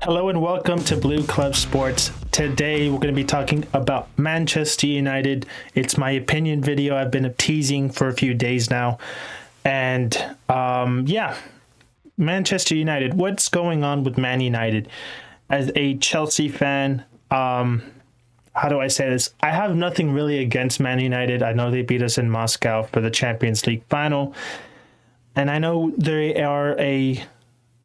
Hello and welcome to Blue Club Sports. Today we're going to be talking about Manchester United. It's my opinion video I've been teasing for a few days now. And Manchester United. What's going on with Man United? As a Chelsea fan, how do I say this? I have nothing really against Man United. I know they beat us in Moscow for the Champions League final. And I know they are a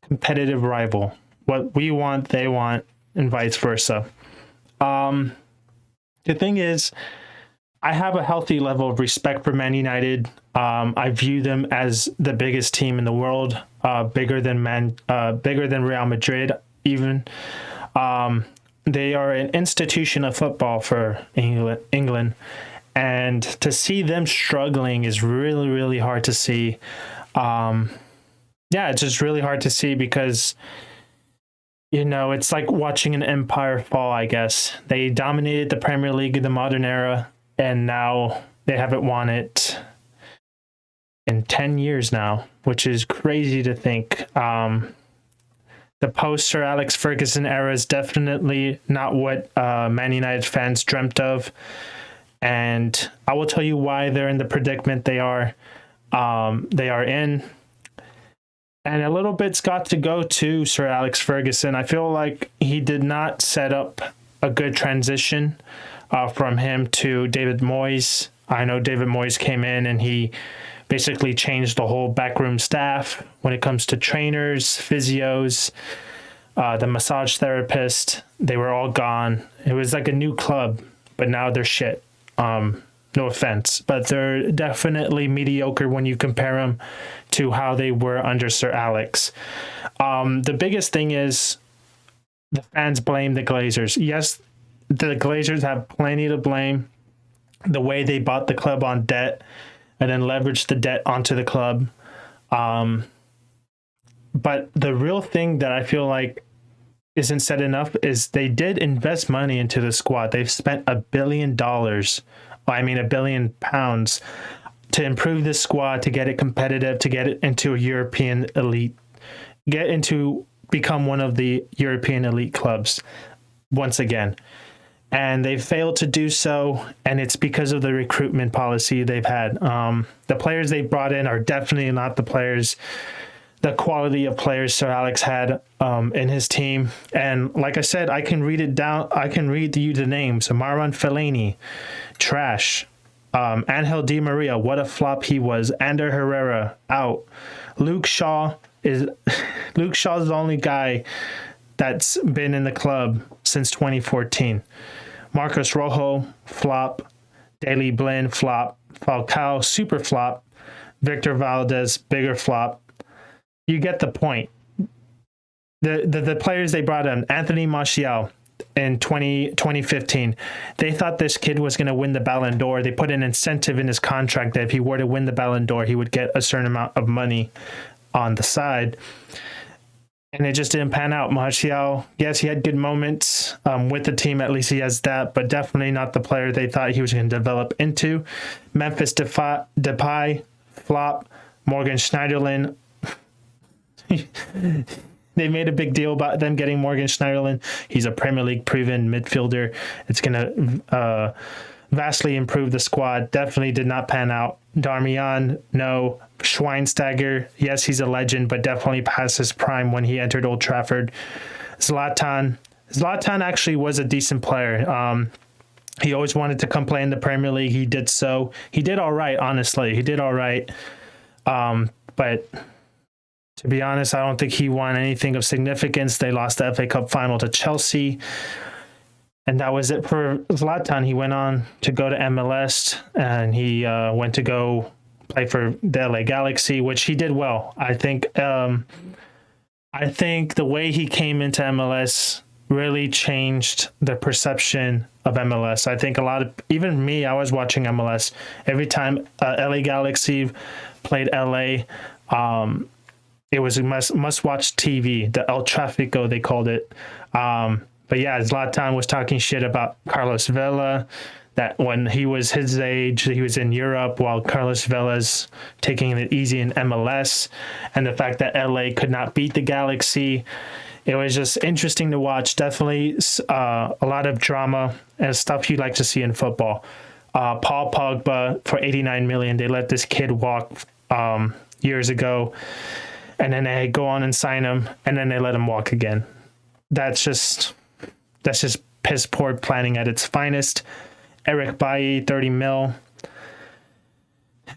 competitive rival. What we want, they want, and vice versa. The thing is, I have a healthy level of respect for Man United. I view them as the biggest team in the world, bigger than Real Madrid even. They are an institution of football for England, and to see them struggling is really, really hard to see. It's just really hard to see because, you know, it's like watching an empire fall, I guess. They dominated the Premier League in the modern era, and now they haven't won it in 10 years now, which is crazy to think. The post-Sir Alex Ferguson era is definitely not what Man United fans dreamt of. And I will tell you why they're in the predicament they are in. And a little bit's got to go to Sir Alex Ferguson. I feel like he did not set up a good transition from him to David Moyes. I know David Moyes came in and he basically changed the whole backroom staff when it comes to trainers, physios, the massage therapist. They were all gone. It was like a new club, but now they're shit. No offense, but they're definitely mediocre when you compare them to how they were under Sir Alex. The biggest thing is the fans blame the Glazers. Yes, the Glazers have plenty to blame. The way they bought the club on debt and then leveraged the debt onto the club. But the real thing that I feel like isn't said enough is they did invest money into the squad. They've spent £1 billion. £1 billion to improve this squad, to get it competitive, to get it into a European elite, become one of the European elite clubs once again. And they failed to do so, and it's because of the recruitment policy they've had. The players they brought in are definitely not the quality of players Sir Alex had in his team. And like I said, I can read you the names. Marouane Fellaini, trash. Angel Di Maria, what a flop he was. Ander Herrera, out. Luke Shaw is the only guy that's been in the club since 2014. Marcos Rojo, flop. Daley Blind, flop. Falcao, super flop. Victor Valdez, bigger flop. You get the point. The players they brought in, Anthony Martial in 2015, they thought this kid was going to win the Ballon d'Or. They put an incentive in his contract that if he were to win the Ballon d'Or, he would get a certain amount of money on the side. And it just didn't pan out. Martial, yes, he had good moments with the team. At least he has that, but definitely not the player they thought he was going to develop into. Memphis Depay, flop. Morgan Schneiderlin, they made a big deal about them getting Morgan Schneiderlin. He's a Premier League proven midfielder. It's going to vastly improve the squad. Definitely did not pan out. Darmian, no. Schweinsteiger, yes, he's a legend, but definitely past his prime when he entered Old Trafford. Zlatan actually was a decent player. He always wanted to come play in the Premier League. He did so. He did all right, honestly. He did all right. But to be honest, I don't think he won anything of significance. They lost the FA Cup final to Chelsea. And that was it for Zlatan. He went on to go to MLS, and he went to go play for the LA Galaxy, which he did well. I think the way he came into MLS really changed the perception of MLS. I think even me, I was watching MLS. Every time LA Galaxy played LA, it was a must-watch TV, the El Tráfico, they called it. But yeah, Zlatan was talking shit about Carlos Vela, that when he was his age, he was in Europe while Carlos Vela's taking it easy in MLS. And the fact that LA could not beat the Galaxy, it was just interesting to watch. Definitely a lot of drama and stuff you like to see in football. Paul Pogba for 89 million. They let this kid walk years ago, and then they go on and sign him, and then they let him walk again. That's just piss poor planning at its finest. Eric Bailly, 30 mil.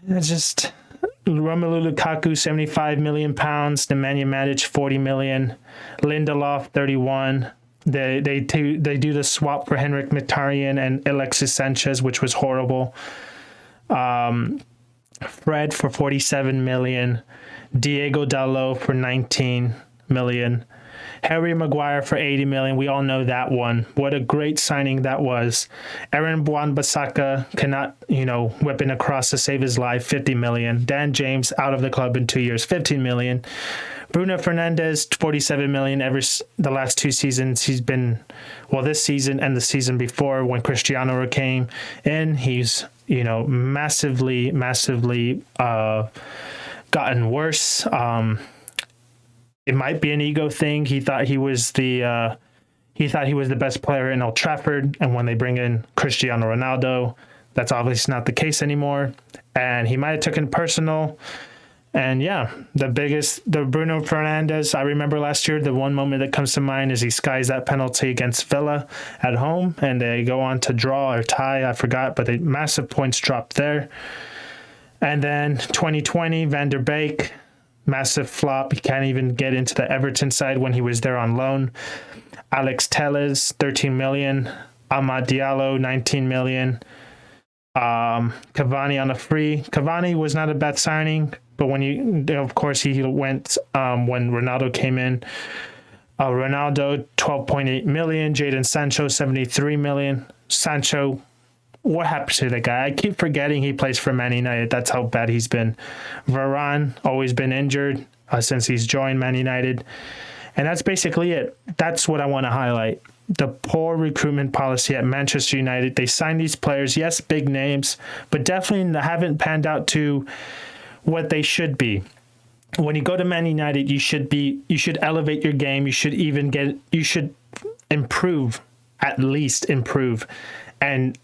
It's just Romelu Lukaku, 75 million pounds. Nemanja Matic, 40 million. Lindelof, 31. They do the swap for Henrik Mkhitaryan and Alexis Sanchez, which was horrible. Fred for 47 million. Diego Dalot for 19 million. Harry Maguire for 80 million. We all know that one. What a great signing that was. Aaron Wan-Bissaka cannot, whip in across to save his life, 50 million. Dan James out of the club in 2 years, 15 million. Bruno Fernandes, 47 million. The last 2 seasons, he's been, this season and the season before when Cristiano came in, he's, massively gotten worse. It might be an ego thing. He thought he was the best player in Old Trafford, and when they bring in Cristiano Ronaldo, that's obviously not the case anymore. And he might have taken it personal. And yeah, the Bruno Fernandes, I remember last year, the one moment that comes to mind is he skies that penalty against Villa at home, and they go on to draw or tie, I forgot, but the massive points dropped there. And then 2020, Van der Beek, massive flop. He can't even get into the Everton side when he was there on loan. Alex Telles, 13 million. Amad Diallo, 19 million. Cavani on a free. Cavani was not a bad signing, but of course, he went when Ronaldo came in. Ronaldo, 12.8 million. Jadon Sancho, 73 million. Sancho, what happened to the guy? I keep forgetting he plays for Man United. That's how bad he's been. Varane, always been injured since he's joined Man United. And that's basically it. That's what I want to highlight. The poor recruitment policy at Manchester United. They signed these players, yes, big names, but definitely haven't panned out to what they should be. When you go to Man United, you should elevate your game. You should improve, at least improve. And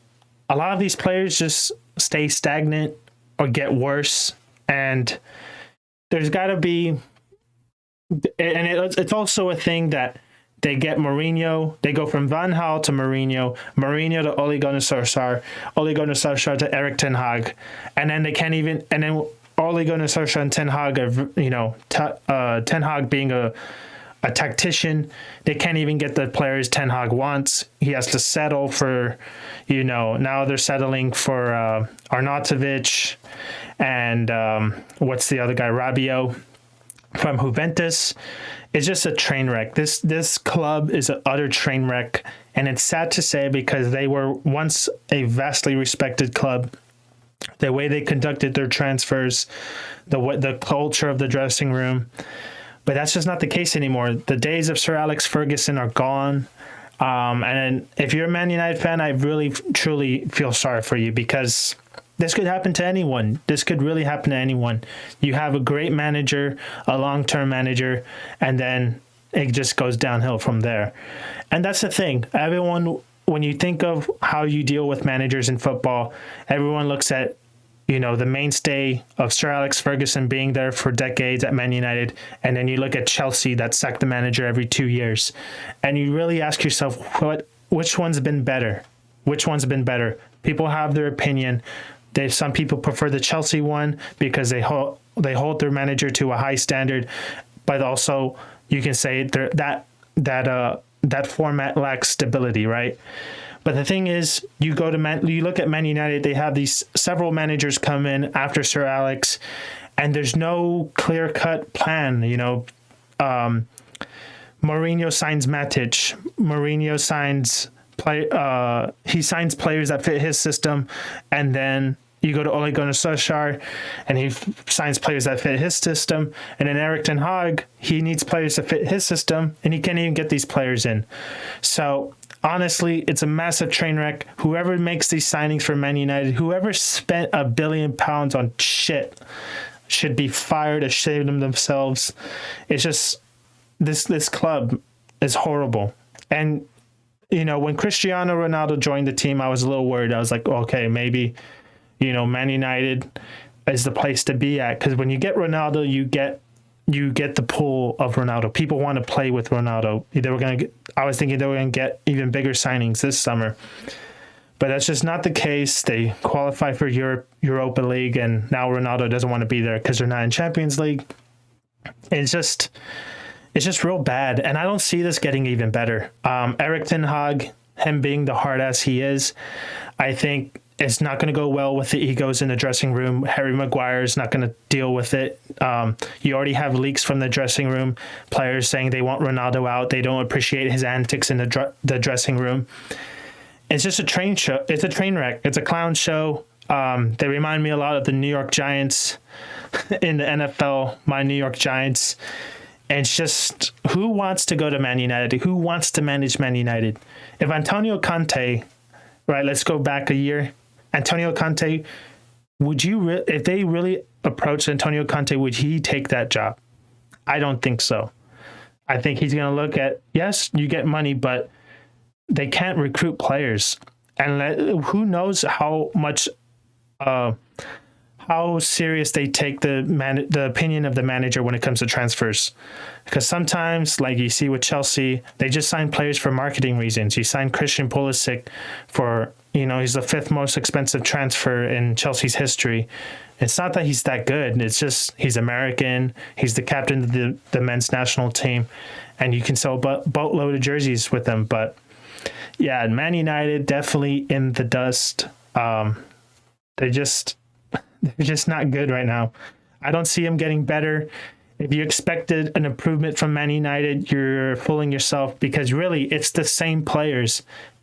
a lot of these players just stay stagnant or get worse. And there's got to be, and it's also a thing that they get Mourinho. They go from Van Gaal to Mourinho to Ole Gunnar Solskjaer, Ole Gunnar Solskjaer to Erik ten Hag. And then they can't even, and then Ole Gunnar Solskjaer and Ten Hag are, Ten Hag being a tactician, they can't even get the players Ten Hag wants. He has to settle for, now they're settling for Arnautovic and what's the other guy, Rabiot from Juventus. It's just a train wreck. This club is an utter train wreck, and it's sad to say because they were once a vastly respected club. The way they conducted their transfers, the culture of the dressing room. But that's just not the case anymore. The days of Sir Alex Ferguson are gone. And if you're a Man United fan, I really, truly feel sorry for you because this could happen to anyone. This could really happen to anyone. You have a great manager, a long-term manager, and then it just goes downhill from there. And that's the thing. Everyone, when you think of how you deal with managers in football, everyone looks at the mainstay of Sir Alex Ferguson being there for decades at Man United, and then you look at Chelsea that sack the manager every 2 years, and you really ask yourself, which one's been better? Which one's been better? People have their opinion. Some people prefer the Chelsea one because they hold their manager to a high standard, but also you can say that format lacks stability, right? But the thing is, you look at Man United, they have these several managers come in after Sir Alex, and there's no clear-cut plan. Mourinho signs Matic. Mourinho signs players that fit his system, and then you go to Ole Gunnar Solskjaer, and he signs players that fit his system. And then Erik ten Hag, he needs players to fit his system, and he can't even get these players in. So honestly, it's a massive train wreck. Whoever makes these signings for Man United, whoever spent £1 billion on shit, should be fired, ashamed of themselves. It's just this club. is horrible. And when Cristiano Ronaldo joined the team, I was a little worried. I was like, okay, maybe Man United is the place to be at, because when you get Ronaldo, you get the pull of Ronaldo. People want to play with Ronaldo. I was thinking they were going to get even bigger signings this summer, but that's just not the case. They qualify for Europa League, and now Ronaldo doesn't want to be there because they're not in Champions League. It's just real bad, and I don't see this getting even better. Eric Ten Hag, him being the hard ass he is, I think it's not going to go well with the egos in the dressing room. Harry Maguire is not going to deal with it. You already have leaks from the dressing room, players saying they want Ronaldo out. They don't appreciate his antics in the dressing room. It's just a train show. It's a train wreck. It's a clown show. They remind me a lot of the New York Giants in the NFL, my New York Giants. And it's just, who wants to go to Man United? Who wants to manage Man United? If Antonio Conte, right, let's go back a year. Antonio Conte, if they really approached Antonio Conte, would he take that job? I don't think so. I think he's going to look at, yes, you get money, but they can't recruit players. And who knows how much, how serious they take the opinion of the manager when it comes to transfers. Because sometimes, like you see with Chelsea, they just sign players for marketing reasons. You sign Christian Pulisic for, he's the 5th most expensive transfer in Chelsea's history. It's not that he's that good. It's just he's American. He's the captain of the men's national team. And you can sell a boatload of jerseys with him. But yeah, Man United definitely in the dust. They're just not good right now. I don't see them getting better. If you expected an improvement from Man United, you're fooling yourself, because really it's the same players.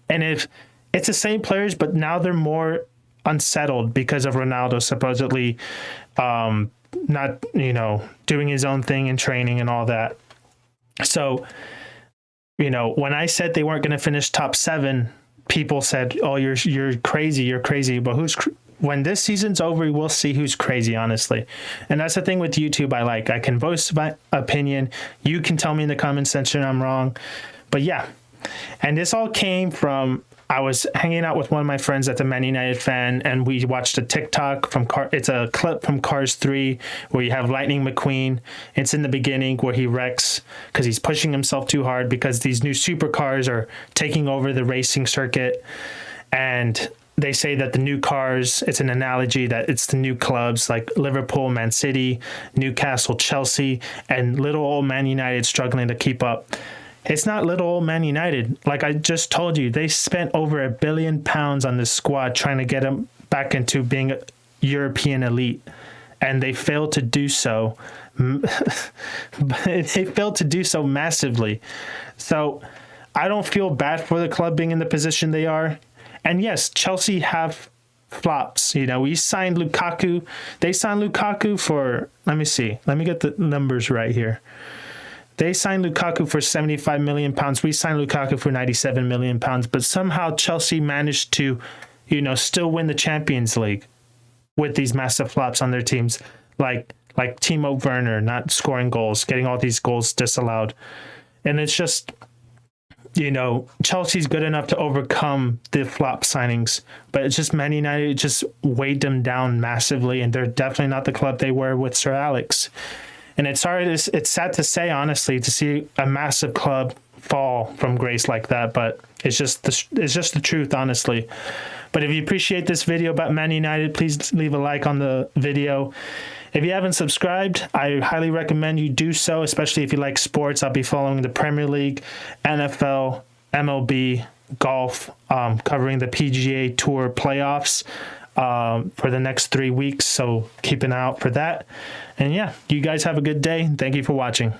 And if it's the same players, but now they're more unsettled because of Ronaldo supposedly not, doing his own thing in training and all that. So, when I said they weren't going to finish top 7, people said, "Oh, you're crazy." But when this season's over, we'll see who's crazy, honestly. And that's the thing with YouTube. I can voice my opinion. You can tell me in the comment section I'm wrong. But yeah, and this all came from, I was hanging out with one of my friends that's a Man United fan, and we watched a TikTok it's a clip from Cars 3 where you have Lightning McQueen. It's in the beginning where he wrecks because he's pushing himself too hard because these new supercars are taking over the racing circuit. And they say that the new cars, it's an analogy that it's the new clubs like Liverpool, Man City, Newcastle, Chelsea, and little old Man United struggling to keep up. It's not little old Man United. Like I just told you, they spent over £1 billion on this squad trying to get them back into being a European elite. And they failed to do so. They failed to do so massively. So I don't feel bad for the club being in the position they are. And yes, Chelsea have flops. We signed Lukaku. They signed Lukaku for, let me see. Let me get the numbers right here. They signed Lukaku for £75 million. We signed Lukaku for £97 million. But somehow Chelsea managed to, still win the Champions League with these massive flops on their teams, like Timo Werner not scoring goals, getting all these goals disallowed. And it's just, Chelsea's good enough to overcome the flop signings, but it's just Man United just weighed them down massively, and they're definitely not the club they were with Sir Alex. And it's sad to say, honestly, to see a massive club fall from grace like that, but it's just the truth, honestly. But if you appreciate this video about Man United, please leave a like on the video. If you haven't subscribed, I highly recommend you do so, especially if you like sports. I'll be following the Premier League, NFL, MLB, golf, covering the PGA Tour playoffs for the next 3 weeks. So keep an eye out for that. And yeah, you guys have a good day. Thank you for watching.